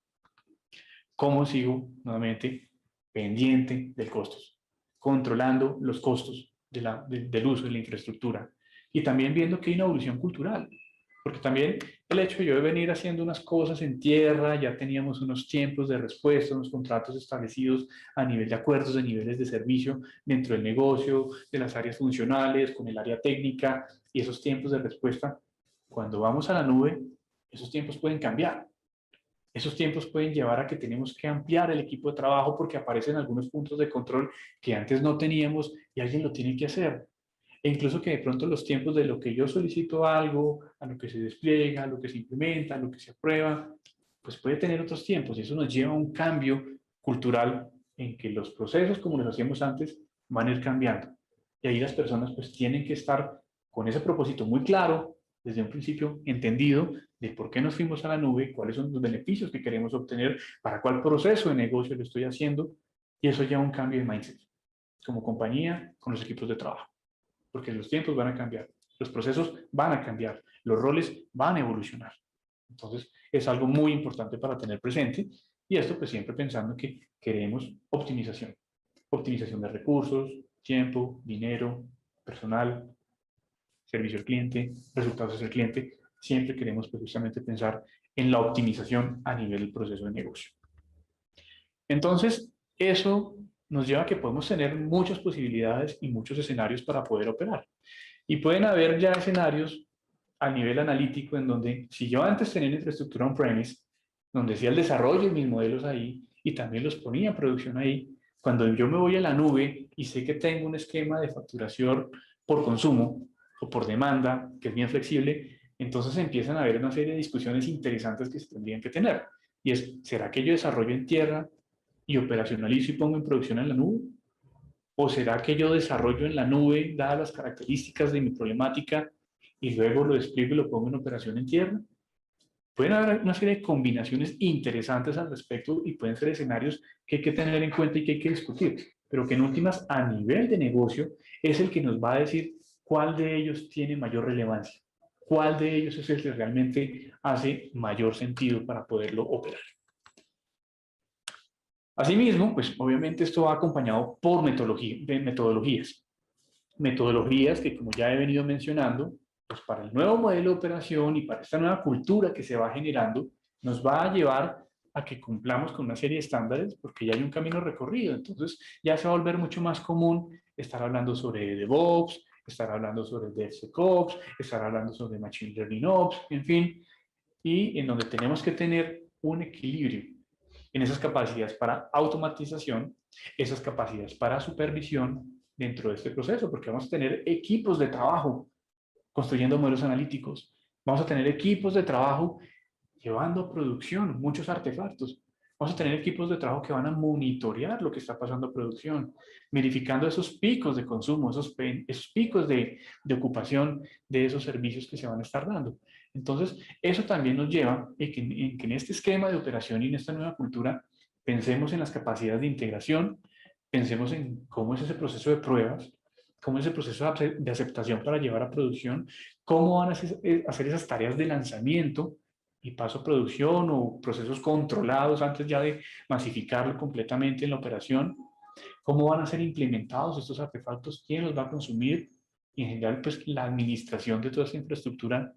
cómo sigo nuevamente pendiente del costos, controlando los costos del uso de la infraestructura y también viendo que hay una evolución cultural. Porque también el hecho de yo de venir haciendo unas cosas en tierra, ya teníamos unos tiempos de respuesta, unos contratos establecidos a nivel de acuerdos, de niveles de servicio dentro del negocio, de las áreas funcionales, con el área técnica, y esos tiempos de respuesta, cuando vamos a la nube, esos tiempos pueden cambiar. Esos tiempos pueden llevar a que tenemos que ampliar el equipo de trabajo porque aparecen algunos puntos de control que antes no teníamos y alguien lo tiene que hacer. E incluso que de pronto los tiempos de lo que yo solicito algo, a lo que se despliega, a lo que se implementa, a lo que se aprueba, pues puede tener otros tiempos y eso nos lleva a un cambio cultural en que los procesos como los hacíamos antes van a ir cambiando. Y ahí las personas pues tienen que estar con ese propósito muy claro, desde un principio entendido de por qué nos fuimos a la nube, cuáles son los beneficios que queremos obtener, para cuál proceso de negocio lo estoy haciendo, y eso lleva a un cambio de mindset, como compañía, con los equipos de trabajo porque los tiempos van a cambiar, los procesos van a cambiar, los roles van a evolucionar. Entonces, es algo muy importante para tener presente y esto pues siempre pensando que queremos optimización. Optimización de recursos, tiempo, dinero, personal, servicio al cliente, resultados hacia el cliente. Siempre queremos pues, justamente pensar en la optimización a nivel del proceso de negocio. Entonces, eso nos lleva a que podemos tener muchas posibilidades y muchos escenarios para poder operar. Y pueden haber ya escenarios a nivel analítico en donde, si yo antes tenía una infraestructura on-premise, donde hacía el desarrollo de mis modelos ahí y también los ponía en producción ahí, cuando yo me voy a la nube y sé que tengo un esquema de facturación por consumo o por demanda, que es bien flexible, entonces empiezan a haber una serie de discusiones interesantes que se tendrían que tener. Y es, ¿será que yo desarrollo en tierra y operacionalizo y pongo en producción en la nube? ¿O será que yo desarrollo en la nube, dadas las características de mi problemática, y luego lo despliego y lo pongo en operación en tierra? Pueden haber una serie de combinaciones interesantes al respecto y pueden ser escenarios que hay que tener en cuenta y que hay que discutir, pero que en últimas, a nivel de negocio, es el que nos va a decir cuál de ellos tiene mayor relevancia, cuál de ellos es el que realmente hace mayor sentido para poderlo operar. Asimismo, pues obviamente esto va acompañado por metodologías. Metodologías que, como ya he venido mencionando, pues para el nuevo modelo de operación y para esta nueva cultura que se va generando, nos va a llevar a que cumplamos con una serie de estándares porque ya hay un camino recorrido. Entonces ya se va a volver mucho más común estar hablando sobre DevOps, estar hablando sobre DevSecOps, estar hablando sobre Machine Learning Ops, en fin, y en donde tenemos que tener un equilibrio en esas capacidades para automatización, esas capacidades para supervisión dentro de este proceso, porque vamos a tener equipos de trabajo construyendo modelos analíticos, vamos a tener equipos de trabajo llevando a producción muchos artefactos, vamos a tener equipos de trabajo que van a monitorear lo que está pasando a producción, verificando esos picos de consumo, esos picos de ocupación de esos servicios que se van a estar dando. Entonces, eso también nos lleva a que en este esquema de operación y en esta nueva cultura pensemos en las capacidades de integración, pensemos en cómo es ese proceso de pruebas, cómo es el proceso de aceptación para llevar a producción, cómo van a hacer esas tareas de lanzamiento y paso a producción o procesos controlados antes ya de masificarlo completamente en la operación, cómo van a ser implementados estos artefactos, quién los va a consumir y en general pues la administración de toda esta infraestructura,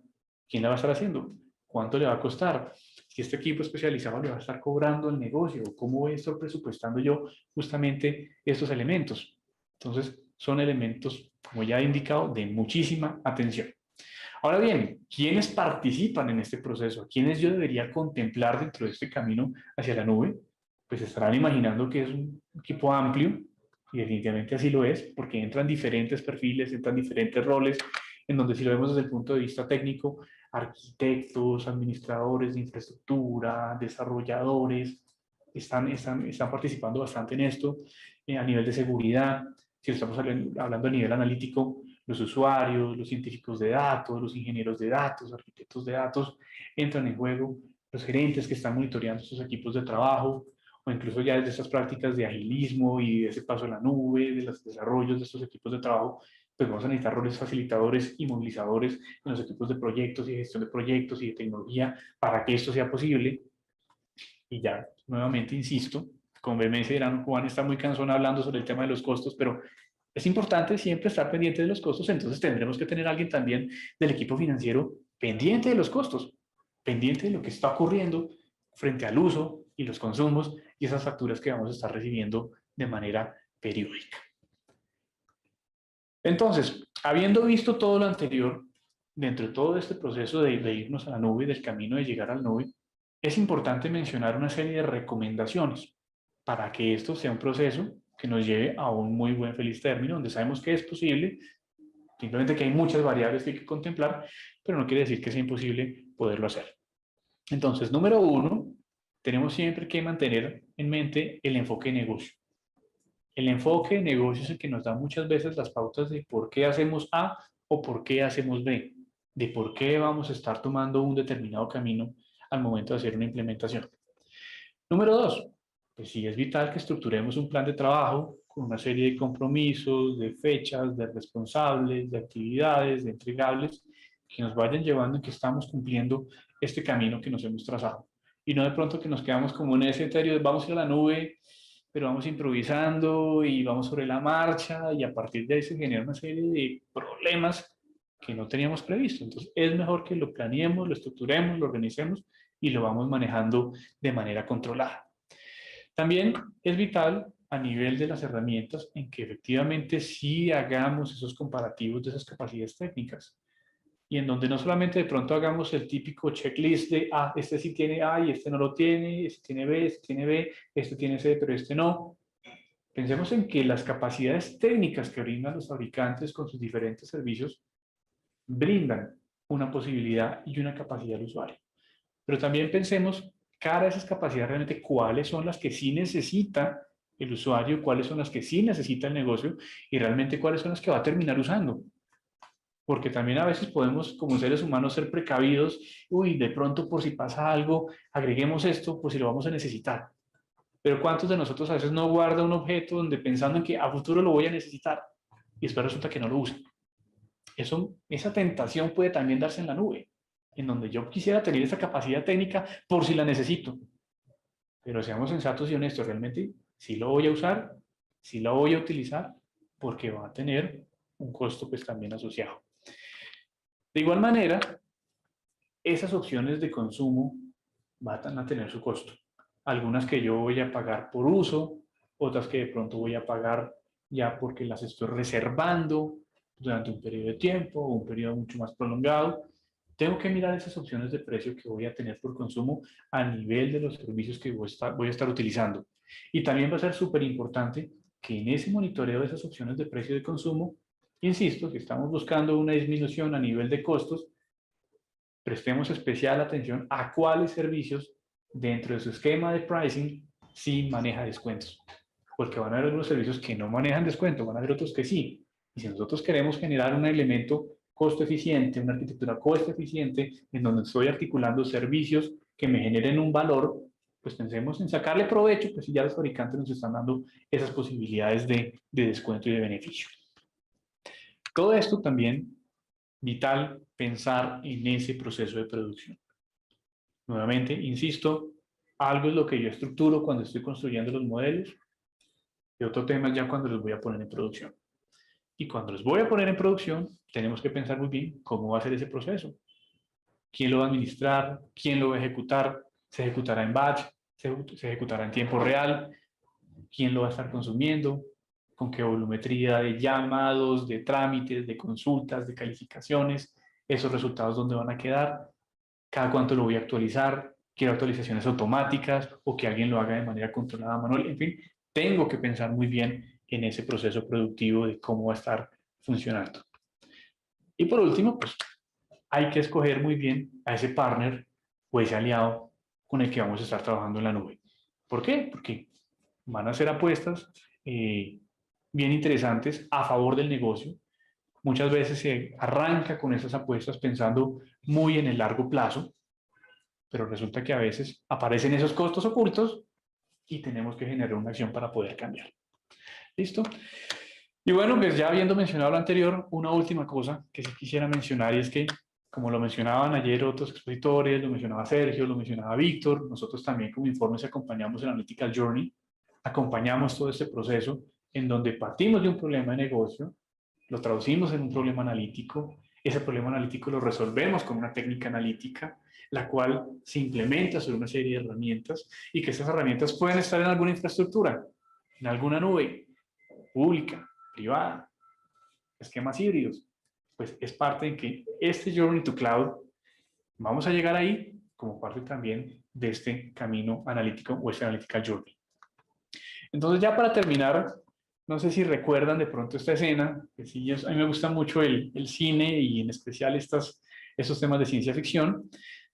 quién la va a estar haciendo, cuánto le va a costar, si este equipo especializado le va a estar cobrando el negocio, cómo voy a estar presupuestando yo justamente estos elementos. Entonces son elementos, como ya he indicado, de muchísima atención. Ahora bien, ¿quiénes participan en este proceso? ¿A quiénes yo debería contemplar dentro de este camino hacia la nube? Pues estarán imaginando que es un equipo amplio, y definitivamente así lo es, porque entran diferentes perfiles, entran diferentes roles, en donde si lo vemos desde el punto de vista técnico, arquitectos, administradores de infraestructura, desarrolladores, están participando bastante en esto, a nivel de seguridad. Si estamos hablando a nivel analítico, los usuarios, los científicos de datos, los ingenieros de datos, arquitectos de datos, entran en juego, los gerentes que están monitoreando estos equipos de trabajo, o incluso ya desde estas prácticas de agilismo y de ese paso a la nube, de los desarrollos de estos equipos de trabajo, pues vamos a necesitar roles facilitadores y movilizadores en los equipos de proyectos y de gestión de proyectos y de tecnología para que esto sea posible. Y ya, nuevamente, insisto, con vehemencia dirán, Juan está muy cansón hablando sobre el tema de los costos, pero es importante siempre estar pendiente de los costos, entonces tendremos que tener a alguien también del equipo financiero pendiente de los costos, pendiente de lo que está ocurriendo frente al uso y los consumos y esas facturas que vamos a estar recibiendo de manera periódica. Entonces, habiendo visto todo lo anterior, dentro de todo este proceso de irnos a la nube, del camino de llegar a la nube, es importante mencionar una serie de recomendaciones para que esto sea un proceso que nos lleve a un muy buen feliz término, donde sabemos que es posible, simplemente que hay muchas variables que hay que contemplar, pero no quiere decir que sea imposible poderlo hacer. Entonces, número uno, tenemos siempre que mantener en mente el enfoque de negocio. El enfoque de negocio es el que nos da muchas veces las pautas de por qué hacemos A o por qué hacemos B, de por qué vamos a estar tomando un determinado camino al momento de hacer una implementación. Número dos, pues sí es vital que estructuremos un plan de trabajo con una serie de compromisos, de fechas, de responsables, de actividades, de entregables, que nos vayan llevando en que estamos cumpliendo este camino que nos hemos trazado. Y no de pronto que nos quedamos como en ese etéreo de vamos a ir a la nube, pero vamos improvisando y vamos sobre la marcha y a partir de ahí se genera una serie de problemas que no teníamos previsto. Entonces es mejor que lo planeemos, lo estructuremos, lo organicemos y lo vamos manejando de manera controlada. También es vital a nivel de las herramientas en que efectivamente sí hagamos esos comparativos de esas capacidades técnicas y en donde no solamente de pronto hagamos el típico checklist de este sí tiene A y este no lo tiene, este tiene B, este tiene B, este tiene C, pero este no. Pensemos en que las capacidades técnicas que brindan los fabricantes con sus diferentes servicios brindan una posibilidad y una capacidad al usuario. Pero también pensemos, cara a esas capacidades, realmente cuáles son las que sí necesita el usuario, cuáles son las que sí necesita el negocio y realmente cuáles son las que va a terminar usando. Porque también a veces podemos, como seres humanos, ser precavidos. Uy, de pronto por si pasa algo, agreguemos esto, por si lo vamos a necesitar. Pero ¿cuántos de nosotros a veces no guarda un objeto donde pensando en que a futuro lo voy a necesitar y después resulta que no lo usa? Esa tentación puede también darse en la nube, en donde yo quisiera tener esa capacidad técnica por si la necesito. Pero seamos sensatos y honestos, realmente sí lo voy a usar, sí lo voy a utilizar, porque va a tener un costo pues también asociado. De igual manera, esas opciones de consumo van a tener su costo. Algunas que yo voy a pagar por uso, otras que de pronto voy a pagar ya porque las estoy reservando durante un periodo de tiempo o un periodo mucho más prolongado. Tengo que mirar esas opciones de precio que voy a tener por consumo a nivel de los servicios que voy a estar utilizando. Y también va a ser súper importante que en ese monitoreo de esas opciones de precio de consumo, insisto, si estamos buscando una disminución a nivel de costos, prestemos especial atención a cuáles servicios dentro de su esquema de pricing sí maneja descuentos. Porque van a haber algunos servicios que no manejan descuento, van a haber otros que sí. Y si nosotros queremos generar un elemento costo eficiente, una arquitectura costo eficiente, en donde estoy articulando servicios que me generen un valor, pues pensemos en sacarle provecho, pues si ya los fabricantes nos están dando esas posibilidades de descuento y de beneficio. Todo esto también vital pensar en ese proceso de producción. Nuevamente, insisto, algo es lo que yo estructuro cuando estoy construyendo los modelos y otro tema es ya cuando los voy a poner en producción. Y cuando los voy a poner en producción, tenemos que pensar muy bien cómo va a ser ese proceso. ¿Quién lo va a administrar? ¿Quién lo va a ejecutar? ¿Se ejecutará en batch? ¿Se ejecutará en tiempo real? ¿Quién lo va a estar consumiendo? ¿Con qué volumetría de llamados, de trámites, de consultas, de calificaciones? ¿Esos resultados dónde van a quedar? ¿Cada cuánto lo voy a actualizar? ¿Quiero actualizaciones automáticas o que alguien lo haga de manera controlada manual? En fin, tengo que pensar muy bien en ese proceso productivo de cómo va a estar funcionando. Y por último, pues hay que escoger muy bien a ese partner o ese aliado con el que vamos a estar trabajando en la nube. ¿Por qué? Porque van a ser apuestas bien interesantes a favor del negocio. Muchas veces se arranca con esas apuestas pensando muy en el largo plazo, pero resulta que a veces aparecen esos costos ocultos y tenemos que generar una acción para poder cambiar. ¿Listo? Y bueno, pues ya habiendo mencionado lo anterior, una última cosa que sí quisiera mencionar y es que, como lo mencionaban ayer otros expositores, lo mencionaba Sergio, lo mencionaba Víctor, nosotros también como Informes acompañamos el Analytical Journey, acompañamos todo este proceso en donde partimos de un problema de negocio, lo traducimos en un problema analítico, ese problema analítico lo resolvemos con una técnica analítica, la cual se implementa sobre una serie de herramientas y que esas herramientas pueden estar en alguna infraestructura, en alguna nube pública, privada, esquemas híbridos. Pues es parte de que este Journey to Cloud, vamos a llegar ahí como parte también de este camino analítico o este Analytical Journey. Entonces ya para terminar, no sé si recuerdan de pronto esta escena, que sí, a mí me gusta mucho el cine y en especial estos temas de ciencia ficción.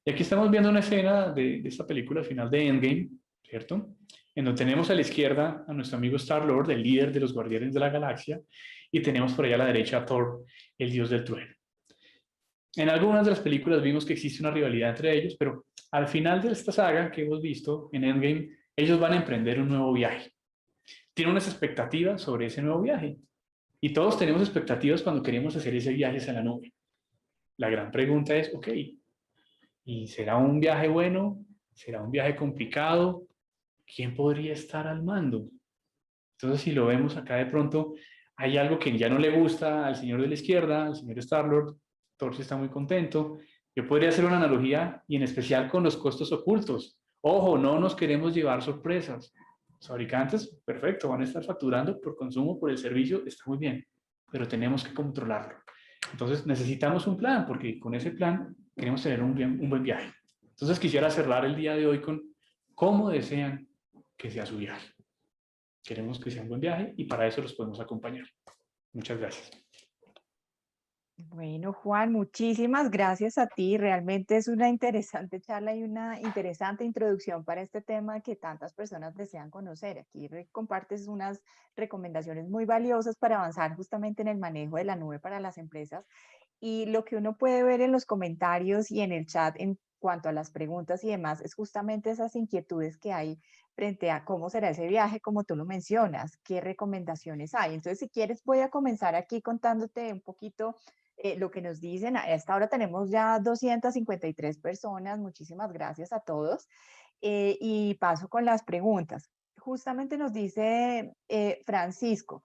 Y aquí estamos viendo una escena de esta película final de Endgame, ¿cierto? En donde tenemos a la izquierda a nuestro amigo Star-Lord, el líder de los Guardianes de la Galaxia, y tenemos por allá a la derecha a Thor, el dios del trueno. En algunas de las películas vimos que existe una rivalidad entre ellos, pero al final de esta saga que hemos visto en Endgame, ellos van a emprender un nuevo viaje. Tienen unas expectativas sobre ese nuevo viaje. Y todos tenemos expectativas cuando queremos hacer ese viaje hacia la nube. La gran pregunta es, ok, ¿y será un viaje bueno? ¿Será un viaje complicado? ¿Quién podría estar al mando? Entonces, si lo vemos acá de pronto, hay algo que ya no le gusta al señor de la izquierda, al señor Star-Lord. Thor sí está muy contento. Yo podría hacer una analogía, y en especial con los costos ocultos. Ojo, no nos queremos llevar sorpresas. Los fabricantes, perfecto, van a estar facturando por consumo, por el servicio, está muy bien, pero tenemos que controlarlo. Entonces necesitamos un plan, porque con ese plan queremos tener un buen viaje. Entonces quisiera cerrar el día de hoy con cómo desean que sea su viaje. Queremos que sea un buen viaje y para eso los podemos acompañar. Muchas gracias. Bueno, Juan, muchísimas gracias a ti. Realmente es una interesante charla y una interesante introducción para este tema que tantas personas desean conocer. Aquí compartes unas recomendaciones muy valiosas para avanzar justamente en el manejo de la nube para las empresas. Y lo que uno puede ver en los comentarios y en el chat en cuanto a las preguntas y demás es justamente esas inquietudes que hay frente a cómo será ese viaje, como tú lo mencionas, qué recomendaciones hay. Entonces, si quieres, voy a comenzar aquí contándote un poquito lo que nos dicen. A esta hora tenemos ya 253 personas. Muchísimas gracias a todos. Y paso con las preguntas. Justamente nos dice Francisco.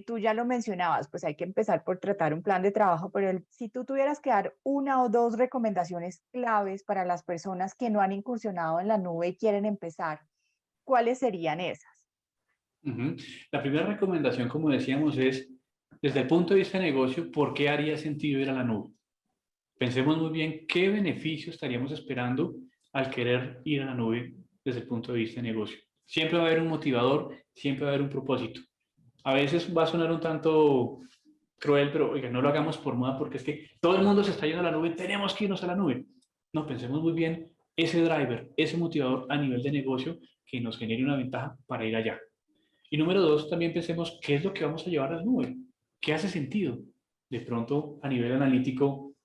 Tú ya lo mencionabas, pues hay que empezar por tratar un plan de trabajo, pero si tú tuvieras que dar una o dos recomendaciones claves para las personas que no han incursionado en la nube y quieren empezar, ¿cuáles serían esas? Uh-huh. La primera recomendación, como decíamos, es desde el punto de vista de negocio, ¿por qué haría sentido ir a la nube? Pensemos muy bien qué beneficio estaríamos esperando al querer ir a la nube desde el punto de vista de negocio. Siempre va a haber un motivador, siempre va a haber un propósito. A veces va a sonar un tanto cruel, pero oiga, no lo hagamos por moda porque es que todo el mundo se está yendo a la nube, tenemos que irnos a la nube. No, pensemos muy bien ese driver, ese motivador a nivel de negocio que nos genere una ventaja para ir allá. Y número dos, también pensemos qué es lo que vamos a llevar a la nube, qué hace sentido. De pronto, a nivel analítico,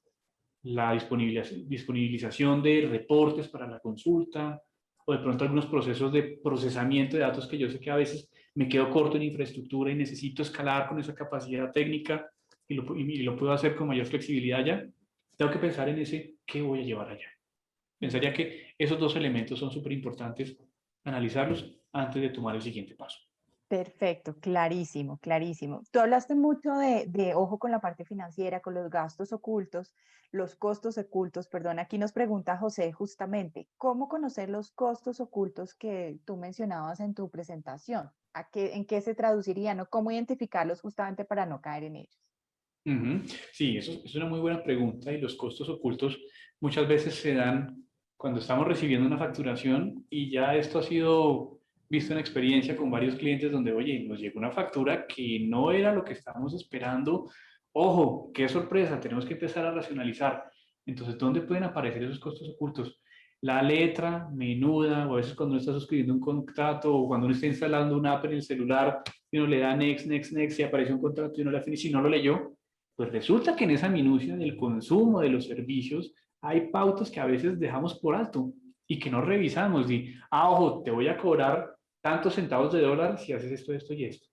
la disponibilización de reportes para la consulta, o de pronto algunos procesos de procesamiento de datos que yo sé que a veces me quedo corto en infraestructura y necesito escalar con esa capacidad técnica y lo puedo hacer con mayor flexibilidad ya. Tengo que pensar en ese, ¿qué voy a llevar allá? Pensaría que esos dos elementos son súper importantes, analizarlos antes de tomar el siguiente paso. Perfecto, clarísimo, clarísimo. Tú hablaste mucho de ojo con la parte financiera, con los gastos ocultos, los costos ocultos, perdón. Aquí nos pregunta José justamente, ¿cómo conocer los costos ocultos que tú mencionabas en tu presentación? ¿En qué se traducirían o cómo identificarlos justamente para no caer en ellos? Uh-huh. Sí, eso es una muy buena pregunta y los costos ocultos muchas veces se dan cuando estamos recibiendo una facturación y ya esto ha sido visto en experiencia con varios clientes donde, oye, nos llegó una factura que no era lo que estábamos esperando. Ojo, qué sorpresa, tenemos que empezar a racionalizar. Entonces, ¿dónde pueden aparecer esos costos ocultos? La letra menuda, o a veces cuando uno está suscribiendo un contrato o cuando uno está instalando una app en el celular y uno le da next, next, next y aparece un contrato y uno le finisha y no lo leyó, pues resulta que en esa minucia del consumo de los servicios hay pautas que a veces dejamos por alto y que no revisamos. Y, ojo, te voy a cobrar tantos centavos de dólar si haces esto, esto y esto.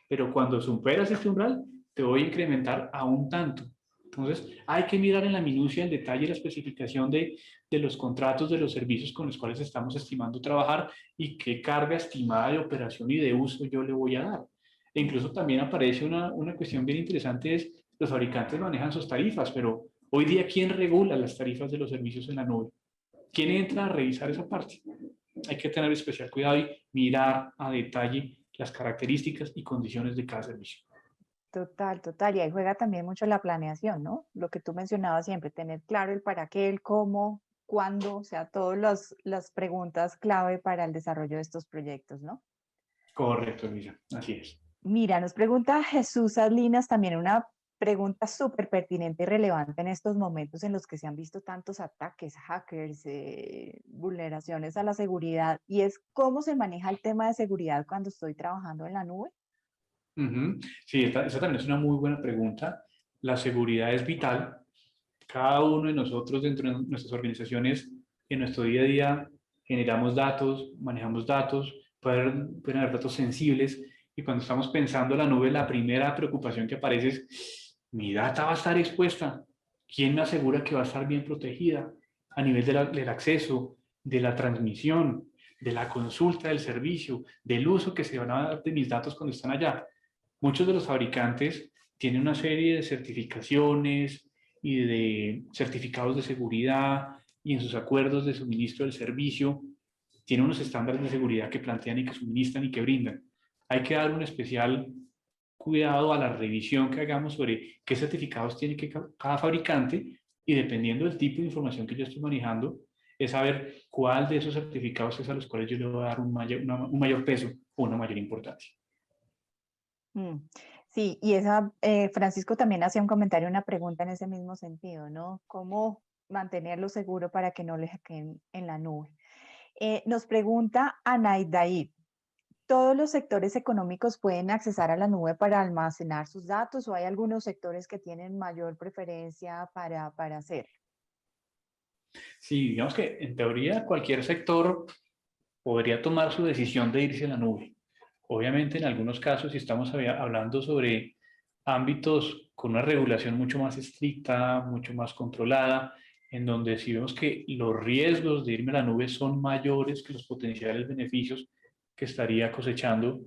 Pero cuando superas este umbral, te voy a incrementar a un tanto. Entonces, hay que mirar en la minucia el detalle y la especificación de los contratos de los servicios con los cuales estamos estimando trabajar y qué carga estimada de operación y de uso yo le voy a dar. E incluso también aparece una cuestión bien interesante, es los fabricantes manejan sus tarifas, pero hoy día, ¿quién regula las tarifas de los servicios en la nube? ¿Quién entra a revisar esa parte? Hay que tener especial cuidado y mirar a detalle las características y condiciones de cada servicio. Total, total. Y ahí juega también mucho la planeación, ¿no? Lo que tú mencionabas siempre, tener claro el para qué, el cómo, cuándo, o sea, todas las preguntas clave para el desarrollo de estos proyectos, ¿no? Correcto, Luisa, así es. Mira, nos pregunta Jesús Salinas también una pregunta súper pertinente y relevante en estos momentos en los que se han visto tantos ataques, hackers, vulneraciones a la seguridad, y es cómo se maneja el tema de seguridad cuando estoy trabajando en la nube. Uh-huh. Sí, esa también es una muy buena pregunta. La seguridad es vital. Cada uno de nosotros dentro de nuestras organizaciones, en nuestro día a día, generamos datos, manejamos datos, pueden haber datos sensibles y cuando estamos pensando en la nube, la primera preocupación que aparece es, mi data va a estar expuesta. ¿Quién me asegura que va a estar bien protegida a nivel del acceso, de la transmisión, de la consulta del servicio, del uso que se van a dar de mis datos cuando están allá? Muchos de los fabricantes tienen una serie de certificaciones y de certificados de seguridad y en sus acuerdos de suministro del servicio tienen unos estándares de seguridad que plantean y que suministran y que brindan. Hay que dar un especial cuidado a la revisión que hagamos sobre qué certificados tiene cada fabricante y dependiendo del tipo de información que yo estoy manejando, es saber cuál de esos certificados es a los cuales yo le voy a dar un mayor peso o una mayor importancia. Mm. Sí, y Francisco también hacía un comentario, una pregunta en ese mismo sentido, ¿no? ¿Cómo mantenerlo seguro para que no le hackeen en la nube? Nos pregunta Anaidaib, ¿todos los sectores económicos pueden accesar a la nube para almacenar sus datos o hay algunos sectores que tienen mayor preferencia para hacerlo? Sí, digamos que en teoría cualquier sector podría tomar su decisión de irse a la nube. Obviamente, en algunos casos, si estamos hablando sobre ámbitos con una regulación mucho más estricta, mucho más controlada, en donde si vemos que los riesgos de irme a la nube son mayores que los potenciales beneficios que estaría cosechando,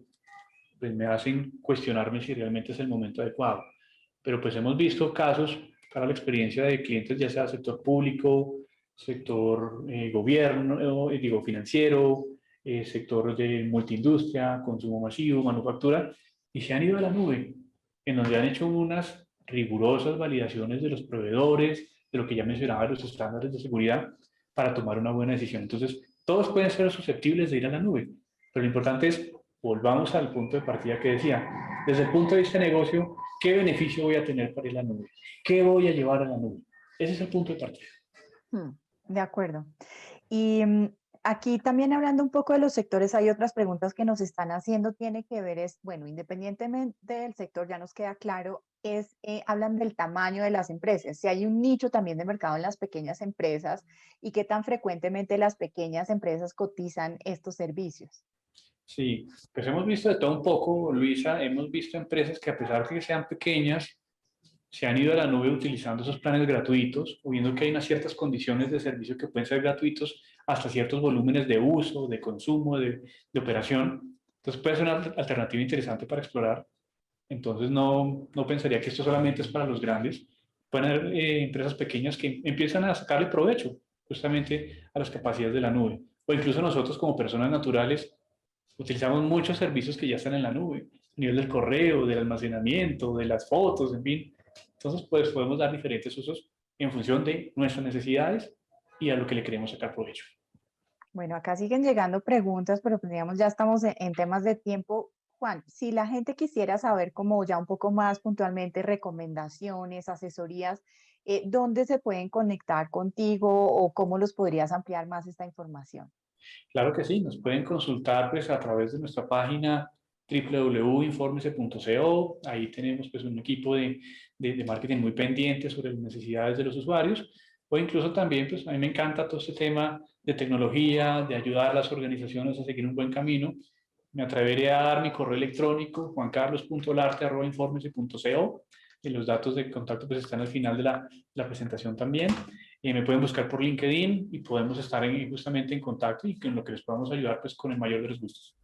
pues me hacen cuestionarme si realmente es el momento adecuado. Pero pues hemos visto casos para la experiencia de clientes, ya sea sector público, sector gobierno, digo financiero, sector de multiindustria, consumo masivo, manufactura, y se han ido a la nube, en donde han hecho unas rigurosas validaciones de los proveedores, de lo que ya mencionaba, los estándares de seguridad, para tomar una buena decisión. Entonces, todos pueden ser susceptibles de ir a la nube, pero lo importante es, volvamos al punto de partida que decía, desde el punto de vista de negocio, ¿qué beneficio voy a tener para ir a la nube? ¿Qué voy a llevar a la nube? Ese es el punto de partida. Mm, de acuerdo. Y aquí también hablando un poco de los sectores, hay otras preguntas que nos están haciendo, tiene que ver, bueno, independientemente del sector, ya nos queda claro, hablan del tamaño de las empresas, si hay un nicho también de mercado en las pequeñas empresas y qué tan frecuentemente las pequeñas empresas cotizan estos servicios. Sí, pues hemos visto de todo un poco, Luisa, hemos visto empresas que a pesar de que sean pequeñas, se han ido a la nube utilizando esos planes gratuitos, o viendo que hay unas ciertas condiciones de servicio que pueden ser gratuitos hasta ciertos volúmenes de uso, de consumo, de operación. Entonces puede ser una alternativa interesante para explorar. Entonces no pensaría que esto solamente es para los grandes. Pueden haber empresas pequeñas que empiezan a sacarle provecho justamente a las capacidades de la nube. O incluso nosotros como personas naturales utilizamos muchos servicios que ya están en la nube, a nivel del correo, del almacenamiento, de las fotos, en fin. Entonces, pues podemos dar diferentes usos en función de nuestras necesidades y a lo que le queremos sacar provecho. Bueno, acá siguen llegando preguntas, pero pues, digamos, ya estamos en temas de tiempo. Juan, si la gente quisiera saber como ya un poco más puntualmente recomendaciones, asesorías, ¿dónde se pueden conectar contigo o cómo los podrías ampliar más esta información? Claro que sí, nos pueden consultar pues a través de nuestra página www.informese.co. Ahí tenemos pues un equipo de marketing muy pendiente sobre las necesidades de los usuarios. O incluso también, pues a mí me encanta todo este tema de tecnología, de ayudar a las organizaciones a seguir un buen camino. Me atreveré a dar mi correo electrónico, juancarlos.olarte@informese.co, y los datos de contacto pues están al final de la presentación también. Me pueden buscar por LinkedIn y podemos estar justamente en contacto y en lo que les podamos ayudar pues con el mayor de los gustos.